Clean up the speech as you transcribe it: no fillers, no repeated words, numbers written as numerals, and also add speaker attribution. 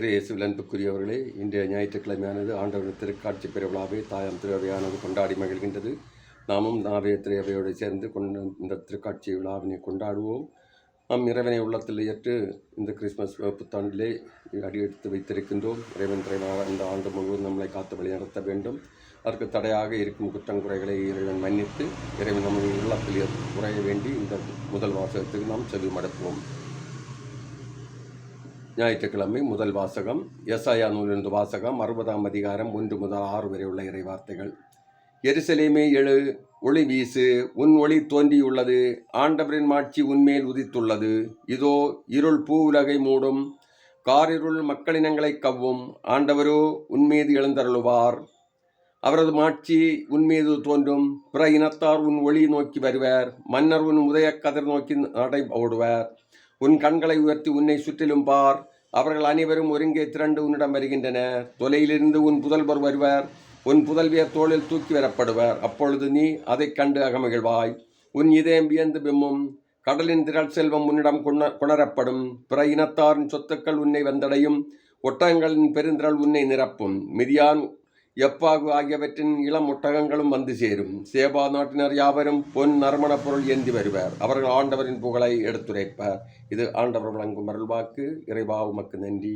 Speaker 1: இயேசுவில் அன்புக்குரியவர்களே, இன்றைய ஞாயிற்றுக்கிழமையானது ஆண்டவரின் திருக்காட்சி பெருவிழாவை தாயாம் திருவையானது கொண்டாடி மகிழ்கின்றது. நாமும் நாவே திருவையோடு சேர்ந்து இந்த திருக்காட்சி விழாவினை கொண்டாடுவோம். நாம் இறைவனை உள்ளத்தில் ஏற்று இந்த கிறிஸ்துமஸ் புத்தாண்டிலே அடியெடுத்து வைத்திருக்கின்றோம். இறைவன் இந்த ஆண்டு முழுவதும் நம்மளை காத்து வழி நடத்த வேண்டும். அதற்கு தடையாக இருக்கும் குற்றங்குறைகளை இறைவன் மன்னித்து இறைவன் நம்முடைய உள்ளத்தில் குறைய வேண்டி இந்த முதல் வாசகத்துக்கு நாம் செவி மடக்குவோம். ஞாயிற்றுக்கிழமை முதல் வாசகம் எசாயா நூலிலிருந்து வாசகம் 60ஆம் அதிகாரம் 1 முதல் 6 வரை உள்ள இறை வார்த்தைகள். எருசலேமே எழு, ஒளி வீசு, உன் ஒளி தோன்றியுள்ளது, ஆண்டவரின் மாட்சி உன்மேல் உதித்துள்ளது. இதோ இருள் பூ உலகை மூடும், காரிருள் மக்களினங்களை கவ்வும். ஆண்டவரோ உன்மீது எழுந்தருளுவார், அவரது மாட்சி உன்மீது தோன்றும். பிற இனத்தார் உன் ஒளி நோக்கி வருவர், மன்னர் உன் உதய கதிர் நோக்கி நடை ஓடுவர். உன் கண்களை உயர்த்தி உன்னை சுற்றிலும் பார், அவர்கள் அனைவரும் ஒருங்கே திரண்டு உன்னிடம் வருகின்றனர். தொலையிலிருந்து உன் புதல்வர் வருவர், உன் புதல்வியர் தோளில் தூக்கி வரப்படுவர். அப்பொழுது நீ அதை கண்டு அகமகிழ்வாய், உன் இதயம் வியந்து விம்மும். கடலின் திரள் செல்வம் உன்னிடம் கொணரப்படும், பிற இனத்தாரின் சொத்துக்கள் உன்னை வந்தடையும், ஒட்டகங்களின் பெருந்திரள் உன்னை நிரப்பும். மிதியான், எப்பாகு ஆகியவற்றின் இளம் ஒட்டகங்களும் வந்து சேரும். சேபா நாட்டினர் யாவரும் பொன் நறுமணப் பொருள் ஏந்தி வருவர், அவர்கள் ஆண்டவரின் புகழை எடுத்துரைப்பர். இது ஆண்டவர் வழங்கும் அருள்வாக்கு. இறைவா உமக்கு நன்றி.